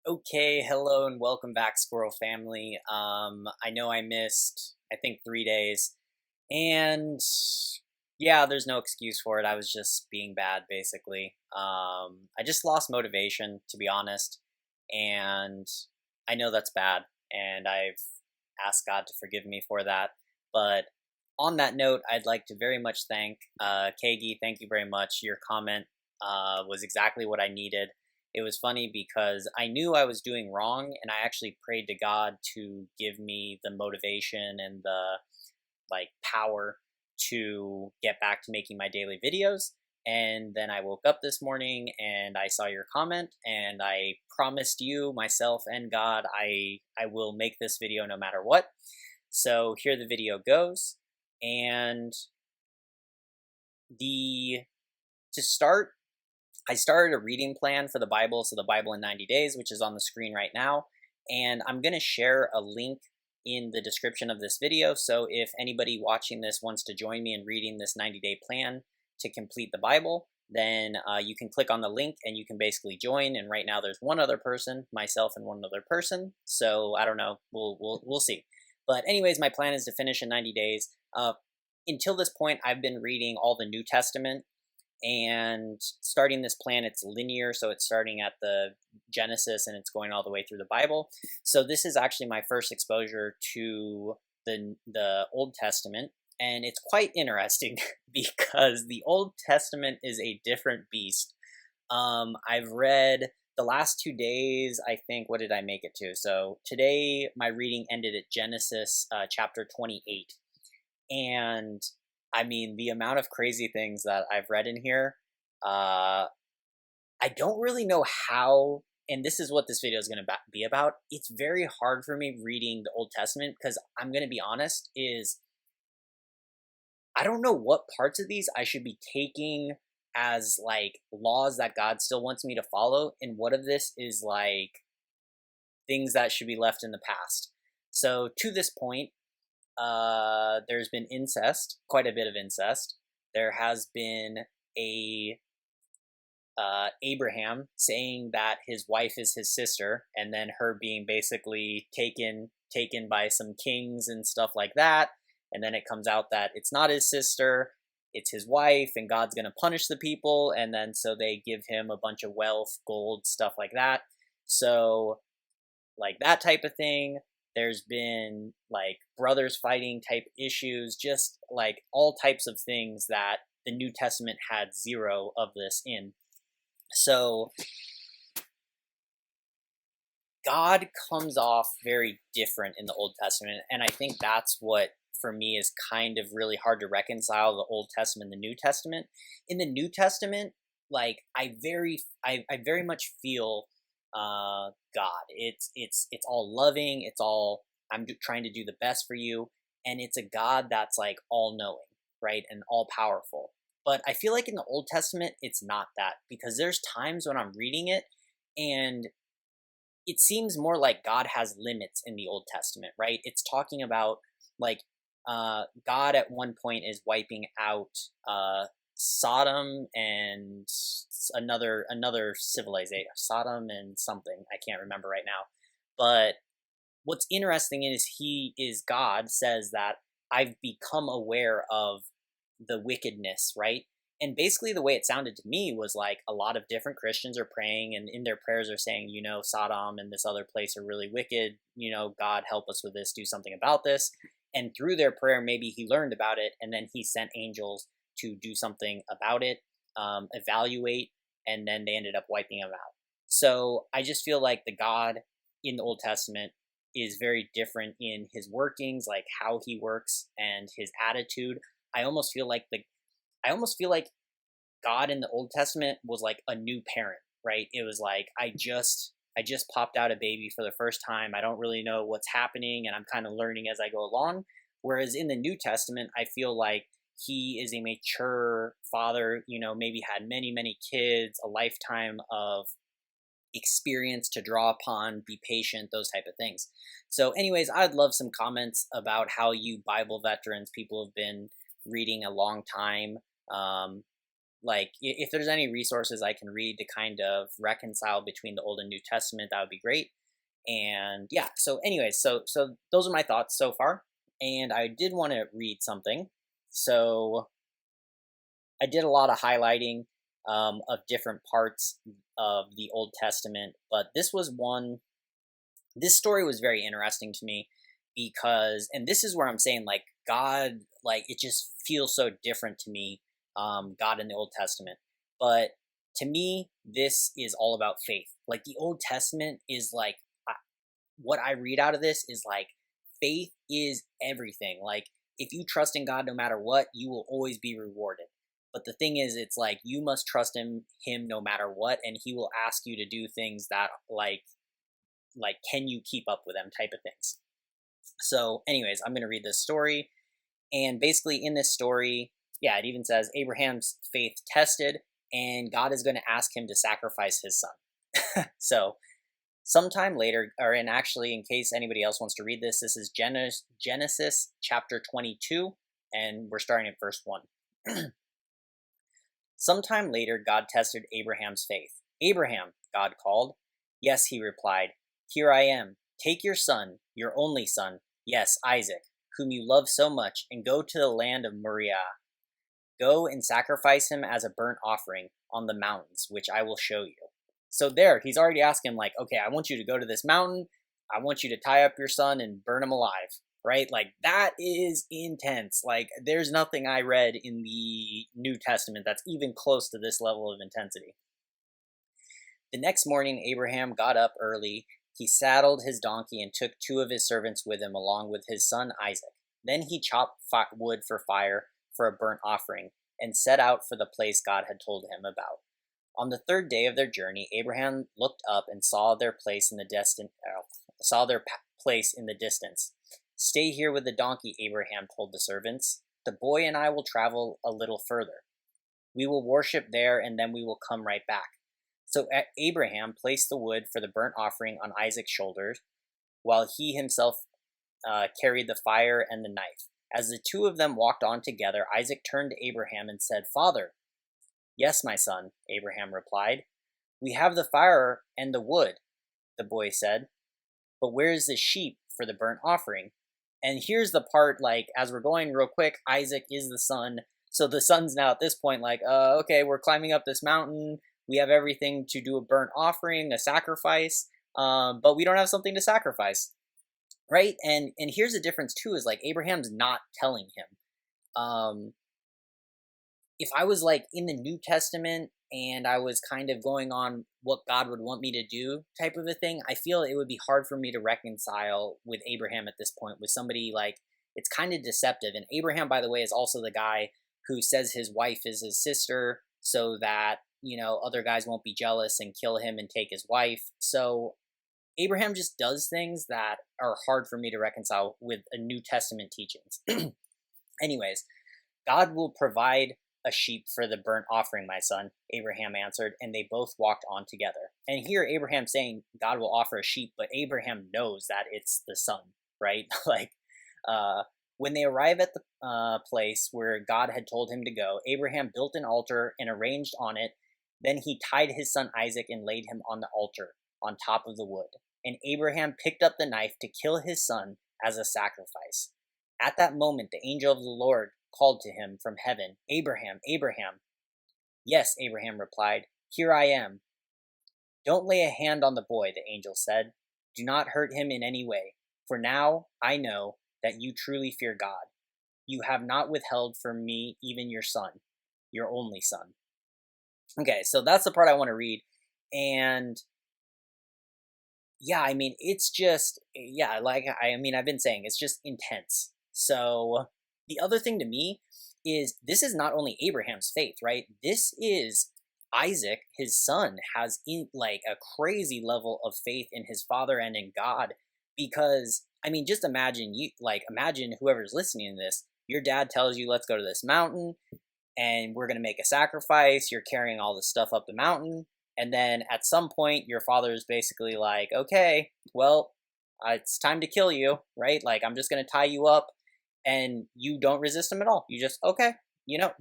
Okay, hello and welcome back, Squirrel family. I know I missed, I think, 3 days, and yeah, there's no excuse for it. I was just being bad, basically. I just lost motivation, to be honest, and I know that's bad, and I've asked God to forgive me for that. But on that note, I'd like to very much thank Kagi. Thank you very much. Your comment was exactly what I needed. It was funny because I knew I was doing wrong, and I actually prayed to God to give me the motivation and the power to get back to making my daily videos. And then I woke up this morning and I saw your comment, and I promised you, myself, and God I will make this video no matter what. So here the video goes. And the to start, I started a reading plan for the Bible, so the Bible in 90 days, which is on the screen right now. And I'm going to share a link in the description of this video. So if anybody watching this wants to join me in reading this 90-day plan to complete the Bible, then you can click on the link and you can basically join. And right now there's one other person, myself and one other person. So I don't know, we'll see. But anyways, my plan is to finish in 90 days. Until this point, I've been reading all the New Testament, and starting this plan, it's linear, so it's starting at the Genesis and it's going all the way through the Bible. So this is actually my first exposure to the Old Testament, and it's quite interesting because the Old Testament is a different beast. I've read the last 2 days, I think. What did I make it to? So today my reading ended at Genesis chapter 28, and I mean, the amount of crazy things that I've read in here, I don't really know how, and this is what this video is going to be about. It's very hard for me reading the Old Testament because I'm going to be honest, I don't know what parts of these I should be taking as like laws that God still wants me to follow, and what of this is like things that should be left in the past. So to this point, there's been incest, quite a bit of incest. There has been a Abraham saying that his wife is his sister, and then her being basically taken by some kings and stuff like that. And then it comes out that it's not his sister, it's his wife, and God's gonna punish the people. And then so they give him a bunch of wealth, gold, stuff like that. So like that type of thing. There's been like brothers fighting type issues, just like all types of things that the New Testament had zero of this in. So God comes off very different in the Old Testament, and I think that's what for me is kind of really hard to reconcile the Old Testament and the New Testament. In the New Testament, like I very much feel God. It's all loving. It's all trying to do the best for you, and it's a God that's like all knowing, right, and all powerful. But I feel like in the Old Testament, it's not that, because there's times when I'm reading it, and it seems more like God has limits in the Old Testament, right? It's talking about like God at one point is wiping out Sodom and another civilization, Sodom and something, I can't remember right now. But what's interesting is God says that I've become aware of the wickedness, right? And basically the way it sounded to me was like a lot of different Christians are praying, and in their prayers are saying, Sodom and this other place are really wicked. God, help us with this, do something about this. And through their prayer, maybe he learned about it, and then he sent angels to do something about it, evaluate, and then they ended up wiping them out. So I just feel like the God in the Old Testament is very different in his workings, like how he works and his attitude. I almost feel like God in the Old Testament was like a new parent, right? It was like I just popped out a baby for the first time. I don't really know what's happening, and I'm kind of learning as I go along. Whereas in the New Testament, I feel like he is a mature father, maybe had many, many kids, a lifetime of experience to draw upon, be patient, those type of things. So anyways, I'd love some comments about how you Bible veterans, people have been reading a long time, like if there's any resources I can read to kind of reconcile between the Old and New Testament, that would be great. And yeah, so anyways, so those are my thoughts so far. And I did want to read something. So I did a lot of highlighting of different parts of the Old Testament, but this story was very interesting to me because, and this is where I'm saying, like, God, like, it just feels so different to me, God in the Old Testament. But to me, this is all about faith. Like, the Old Testament is like, what I read out of this is like, faith is everything. Like, if you trust in God no matter what, you will always be rewarded. But the thing is, it's like you must trust him no matter what, and he will ask you to do things that like can you keep up with them type of things. So anyways, I'm going to read this story, and basically in this story, yeah, it even says Abraham's faith tested, and God is going to ask him to sacrifice his son. So sometime later, and actually, in case anybody else wants to read this, this is Genesis chapter 22, and we're starting at verse 1. Sometime later, God tested Abraham's faith. Abraham, God called. Yes, he replied, here I am. Take your son, your only son, yes, Isaac, whom you love so much, and go to the land of Moriah. Go and sacrifice him as a burnt offering on the mountains, which I will show you. So there, he's already asking him, like, okay, I want you to go to this mountain. I want you to tie up your son and burn him alive, right? Like, that is intense. Like, there's nothing I read in the New Testament that's even close to this level of intensity. The next morning, Abraham got up early. He saddled his donkey and took 2 of his servants with him, along with his son Isaac. Then he chopped wood for fire for a burnt offering and set out for the place God had told him about. On the 3rd day of their journey, Abraham looked up and saw their place in the distance. Stay here with the donkey, Abraham told the servants. The boy and I will travel a little further. We will worship there, and then we will come right back. So Abraham placed the wood for the burnt offering on Isaac's shoulders, while he himself carried the fire and the knife. As the 2 of them walked on together, Isaac turned to Abraham and said, Father. Yes, my son, Abraham replied. We have the fire and the wood, the boy said. But where is the sheep for the burnt offering? And here's the part, like, as we're going real quick, Isaac is the son. So the son's now at this point like, okay, we're climbing up this mountain. We have everything to do a burnt offering, a sacrifice, but we don't have something to sacrifice, right? And here's the difference too, is like Abraham's not telling him. If I was like in the New Testament and I was kind of going on what God would want me to do type of a thing, I feel it would be hard for me to reconcile with Abraham at this point, with somebody like, it's kind of deceptive. And Abraham, by the way, is also the guy who says his wife is his sister so that, other guys won't be jealous and kill him and take his wife. So Abraham just does things that are hard for me to reconcile with a New Testament teachings. Anyways, God will provide a sheep for the burnt offering, my son, Abraham answered, and they both walked on together. And here Abraham saying God will offer a sheep, but Abraham knows that it's the son, right? When they arrive at the place where God had told him to go, Abraham built an altar and arranged on it. Then he tied his son Isaac and laid him on the altar on top of the wood. And Abraham picked up the knife to kill his son as a sacrifice. At that moment, the angel of the Lord called to him from heaven, Abraham, Abraham. Yes, Abraham replied, here I am. Don't lay a hand on the boy, the angel said. Do not hurt him in any way, for now I know that you truly fear God. You have not withheld from me even your son, your only son. Okay, so that's the part I want to read. And yeah, I mean, it's just, yeah, like, I've been saying, it's just intense. So the other thing to me is this is not only Abraham's faith, right? This is Isaac, his son, has like a crazy level of faith in his father and in God. Because, just imagine imagine whoever's listening to this, your dad tells you, let's go to this mountain and we're going to make a sacrifice. You're carrying all this stuff up the mountain. And then at some point, your father is basically like, okay, well, it's time to kill you, right? Like, I'm just going to tie you up. And you don't resist him at all. You just, okay,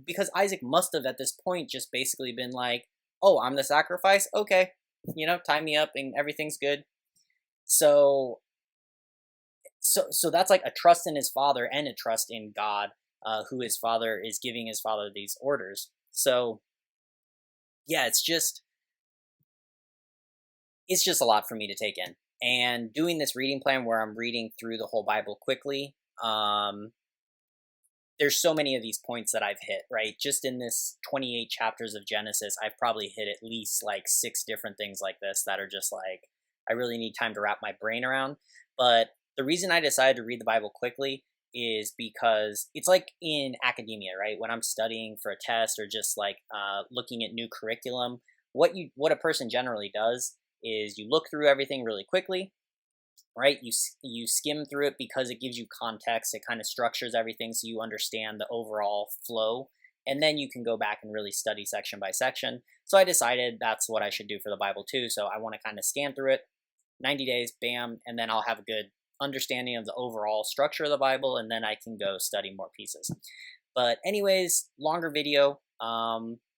because Isaac must have at this point just basically been like, oh, I'm the sacrifice, okay, tie me up and everything's good. So so so that's like a trust in his father and a trust in God, who his father is giving his father these orders. So yeah, it's just a lot for me to take in. And doing this reading plan where I'm reading through the whole Bible quickly, there's so many of these points that I've hit, right? Just in this 28 chapters of Genesis, I've probably hit at least like 6 different things like this that are just like, I really need time to wrap my brain around. But the reason I decided to read the Bible quickly is because it's like in academia, right? When I'm studying for a test or just like looking at new curriculum, what a person generally does is you look through everything really quickly, right? You skim through it because it gives you context. It kind of structures everything so you understand the overall flow, and then you can go back and really study section by section. So I decided that's what I should do for the Bible too. So I want to kind of scan through it, 90 days, bam, and then I'll have a good understanding of the overall structure of the Bible, and then I can go study more pieces. But anyways, longer video.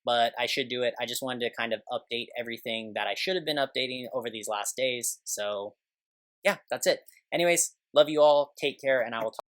But I should do it. I just wanted to kind of update everything that I should have been updating over these last days. So yeah, that's it. Anyways, love you all. Take care, and I will talk.